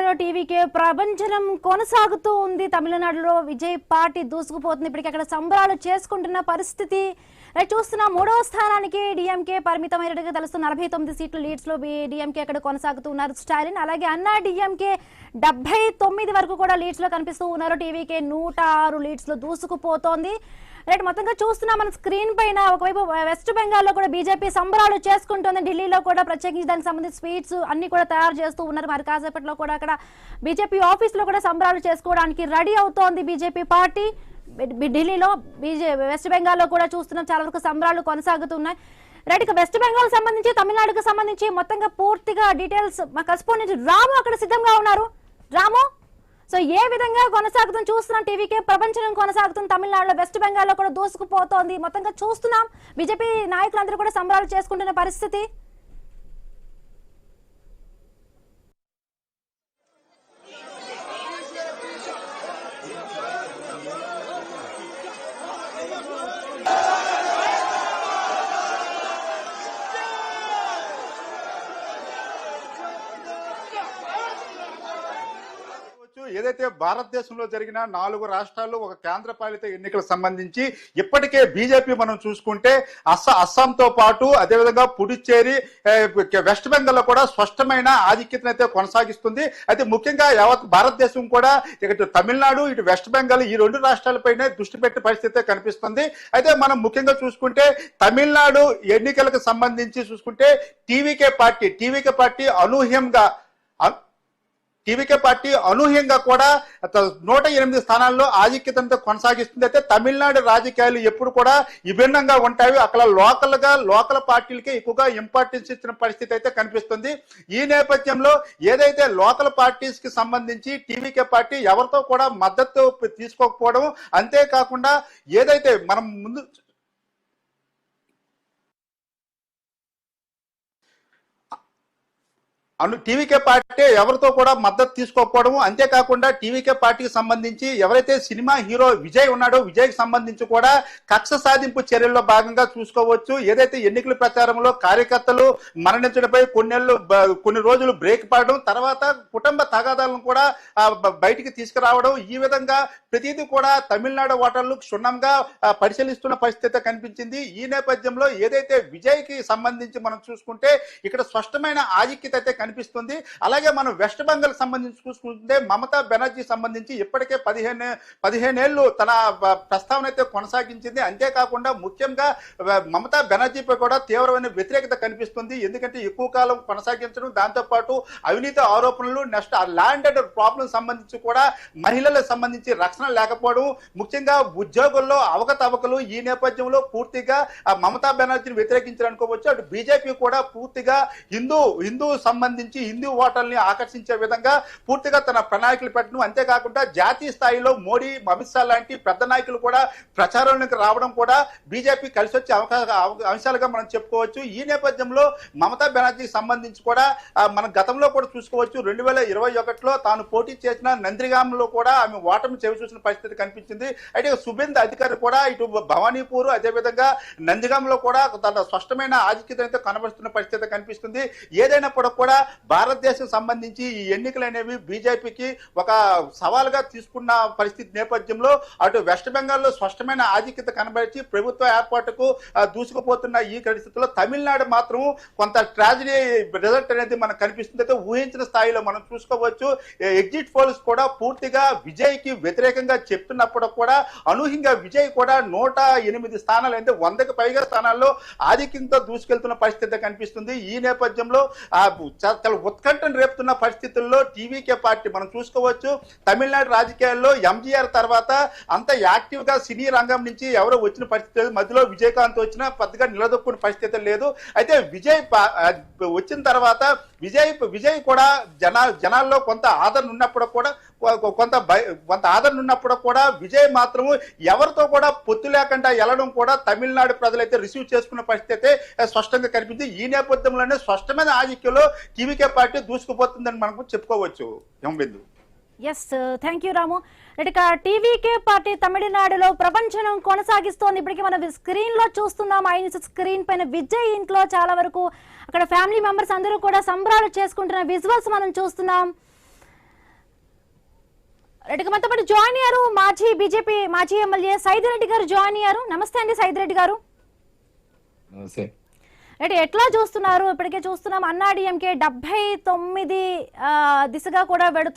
తమిళనాడులో టీవీకే ప్రపంచం కొనసాగుతూ ఉంది. తమిళనాడులో విజయ్ పార్టీ దూసుకుపోతుంది. ఇప్పటికీ అక్కడ సంబరాలు చేసుకుంటున్న పరిస్థితి చూస్తున్నా. మూడవ స్థానానికి డిఎంకే పరిమితమైనట్టుగా తెలుస్తున్న 49 సీట్లు లీడ్స్ లో డిఎంకే అక్కడ కొనసాగుతూ ఉన్నారు స్టాలిన్. అలాగే అన్నా డిఎంకే 79 వరకు కూడా లీడ్స్ లో కనిపిస్తూ ఉన్నారు. టీవీకే 106 లీడ్స్ లో దూసుకుపోతోంది. రైట్, మొత్తంగా చూస్తున్నాం మన స్క్రీన్ పైన. ఒకవైపు వెస్ట్ బెంగాల్లో కూడా బీజేపీ సంబరాలు చేసుకుంటుంది. ఢిల్లీలో కూడా ప్రత్యేకించి దానికి సంబంధించి స్వీట్స్ అన్ని కూడా తయారు చేస్తూ ఉన్నారు. మరి కాసేపట్లో కూడా అక్కడ బీజేపీ ఆఫీస్ లో కూడా సంబరాలు చేసుకోవడానికి రెడీ అవుతోంది బీజేపీ పార్టీ. ఢిల్లీలో వెస్ట్ బెంగాల్లో కూడా చూస్తున్నాం చాలా వరకు సంబరాలు కొనసాగుతున్నాయి. రైట్, ఇక వెస్ట్ బెంగాల్ సంబంధించి తమిళనాడుకు సంబంధించి మొత్తంగా పూర్తిగా డీటెయిల్స్ మా కరెస్పాండెంట్ రాము అక్కడ సిద్ధంగా ఉన్నారు. రాము, సో ఏ విధంగా కొనసాగుతుంది చూస్తున్నాం. టీవీకే ప్రపంచం కొనసాగుతుంది. తమిళనాడులో వెస్ట్ బెంగాల్లో కూడా దూసుకుపోతోంది. మొత్తంగా చూస్తున్నాం బీజేపీ నాయకులందరూ కూడా సంబరాలు చేసుకుంటున్న పరిస్థితి. ఏదైతే భారతదేశంలో జరిగిన 4 రాష్ట్రాలు ఒక కేంద్రపాలిత ఎన్నికలకు సంబంధించి ఇప్పటికే బీజేపీ మనం చూసుకుంటే అస్సాంతో పాటు అదేవిధంగా పుదుచ్చేరి, వెస్ట్ బెంగాల్లో కూడా స్పష్టమైన ఆధిక్యతను అయితే కొనసాగిస్తుంది. అయితే ముఖ్యంగా యావత్ భారతదేశం కూడా ఇటు తమిళనాడు ఇటు వెస్ట్ బెంగాల్ ఈ 2 రాష్ట్రాలపైనే దృష్టి పెట్టే పరిస్థితి కనిపిస్తుంది. అయితే మనం ముఖ్యంగా చూసుకుంటే తమిళనాడు ఎన్నికలకు సంబంధించి చూసుకుంటే టీవీకే పార్టీ అనూహ్యంగా కూడా 108 స్థానాల్లో ఆధిక్యతతో కొనసాగిస్తుంది. అయితే తమిళనాడు రాజకీయాలు ఎప్పుడు కూడా విభిన్నంగా ఉంటాయి. అక్కడ లోకల్ పార్టీలకే ఎక్కువగా ఇంపార్టెన్స్ ఇచ్చిన పరిస్థితి అయితే కనిపిస్తుంది. ఈ నేపథ్యంలో ఏదైతే లోకల్ పార్టీస్ కి సంబంధించి టీవీకే పార్టీ ఎవరితో కూడా మద్దతు తీసుకోకపోవడం, అంతేకాకుండా ఏదైతే మనం ముందు టీవీకే పార్టీ ఎవరితో కూడా మద్దతు తీసుకోకపోవడం, అంతేకాకుండా టీవీకే పార్టీకి సంబంధించి ఎవరైతే సినిమా హీరో విజయ్ ఉన్నాడో విజయ్కి సంబంధించి కూడా కక్ష సాధింపు చర్యల్లో భాగంగా చూసుకోవచ్చు. ఏదైతే ఎన్నికల ప్రచారంలో కార్యకర్తలు మరణించడంపై కొన్ని రోజులు బ్రేక్ పడడం, తర్వాత కుటుంబ తగాదాలను కూడా బయటికి తీసుకురావడం, ఈ విధంగా ప్రతిదీ కూడా తమిళనాడు ఓటర్లు క్షుణ్ణంగా పరిశీలిస్తున్న పరిస్థితి కనిపించింది. ఈ నేపథ్యంలో ఏదైతే విజయ్కి సంబంధించి మనం చూసుకుంటే ఇక్కడ స్పష్టమైన ఆధిక్యత అయితే కనిపిస్తుంది. అలాగే మనం వెస్ట్ బెంగాల్ సంబంధించి చూసుకుంటే మమతా బెనర్జీ సంబంధించి ఇప్పటికే 15 ఏళ్ళు తన ప్రస్తావన అయితే కొనసాగించింది. అంతేకాకుండా ముఖ్యంగా మమతా బెనర్జీపై కూడా తీవ్రమైన వ్యతిరేకత కనిపిస్తుంది. ఎందుకంటే ఎక్కువ కాలం కొనసాగించడం, దాంతోపాటు అవినీతి ఆరోపణలు, నెక్స్ట్ ల్యాండ్ అండ్ ప్రాబ్లం సంబంధించి కూడా మహిళలకు సంబంధించి రక్షణ లేకపోవడం, ముఖ్యంగా ఉద్యోగుల్లో అవకతవకలు, ఈ నేపథ్యంలో పూర్తిగా మమతా బెనర్జీని వ్యతిరేకించారనుకోవచ్చు. అటు బీజేపీ కూడా పూర్తిగా హిందూ సంబంధించి హిందూ ఓటర్ని ఆకర్షించే విధంగా పూర్తిగా తన ప్రణాళికలు పెట్టడం, అంతేకాకుండా జాతీయ స్థాయిలో మోడీ, అమిత్ షా లాంటి పెద్ద నాయకులు కూడా ప్రచారంలోకి రావడం కూడా బీజేపీ కలిసి వచ్చే అంశాలుగా మనం చెప్పుకోవచ్చు. ఈ నేపథ్యంలో మమతా బెనర్జీకి సంబంధించి కూడా మనం గతంలో కూడా చూసుకోవచ్చు. 2021లో తాను పోటీ చేసిన నందిగాంలో కూడా ఆమె ఓటమి చెవి చూసిన పరిస్థితి కనిపించింది. అయితే సుబేంద్ర అధికారి కూడా ఇటు భవానీపూర్ అదేవిధంగా నందిగాంలో కూడా తన స్పష్టమైన ఆధిక్యతతో కనబరుస్తున్న పరిస్థితి కనిపిస్తుంది. ఏదైనప్పుడు కూడా భారతదేశం సంబంధించి ఈ ఎన్నికలు అనేవి బీజేపీకి ఒక సవాల్గా తీసుకున్న పరిస్థితి నేపథ్యంలో అటు వెస్ట్ బెంగాల్లో స్పష్టమైన ఆధిక్యత కనబరిచి ప్రభుత్వ ఏర్పాటుకు దూసుకుపోతున్న ఈ పరిస్థితుల్లో తమిళనాడు మాత్రం కొంత ట్రాజడీ రిజల్ట్ అనేది మనకు కనిపిస్తుంది. అయితే ఊహించిన స్థాయిలో మనం చూసుకోవచ్చు. ఎగ్జిట్ పోల్స్ కూడా పూర్తిగా విజయ్కి వ్యతిరేకంగా చెప్తున్నప్పుడు కూడా అనూహ్యంగా విజయ్ కూడా 108 స్థానాలు అంటే 100కి పైగా స్థానాల్లో ఆధిక్యంతో దూసుకెళ్తున్న పరిస్థితి కనిపిస్తుంది. ఈ నేపథ్యంలో చాలా ఉత్కంఠను రేపుతున్న పరిస్థితుల్లో టీవీకే పార్టీ మనం చూసుకోవచ్చు. తమిళనాడు రాజకీయాల్లో ఎంజీఆర్ తర్వాత అంత యాక్టివ్ గా సినీ రంగం నుంచి ఎవరో వచ్చిన పరిస్థితి లేదు. మధ్యలో విజయకాంత్ వచ్చినా పెద్దగా నిలదొక్కున్న పరిస్థితి లేదు. అయితే విజయ్ వచ్చిన తర్వాత విజయ్ కూడా జనాల్లో కొంత ఆదరణ ఉన్నప్పుడు కూడా విజయ్ మాత్రము ఎవరితో కూడా పొత్తు లేకుండా వెళ్ళడం కూడా తమిళనాడు ప్రజలైతే రిసీవ్ చేసుకున్న పరిస్థితి స్పష్టంగా కనిపించింది. ఈ నేపథ్యంలోనే స్పష్టమైన ఆధిక్యంలో టీవీకే పార్టీ దూసుకుపోతుందని మనకు చెప్పుకోవచ్చు. బిందు. ఎస్, థ్యాంక్ యూ రాము. ఇక టీవీకే పార్టీ తమిళనాడులో ప్రపంచం కొనసాగిస్తోంది. ఇప్పటికీ మనం స్క్రీన్ లో చూస్తున్నాం. ఆయన స్క్రీన్ పైన విజయ్ ఇంట్లో చాలా వరకు అక్కడ ఫ్యామిలీ మెంబర్స్ అందరూ కూడా సంబరాలు చేసుకుంటున్న విజువల్స్ మనం చూస్తున్నాం. రెడ్డికి మనతో పాటు జాయిన్ అయ్యారు మాజీ బీజేపీ మాజీ ఎమ్మెల్యే సైదిరెడ్డి గారు జాయిన్ అయ్యారు. నమస్తే అండి సైదిరెడ్డి గారు. రైట్, ఎట్లా చూస్తున్నారు? ఇప్పటికే చూస్తున్నాం అన్నాడీఎంకే 79 దిశగా కూడా వెడుతూ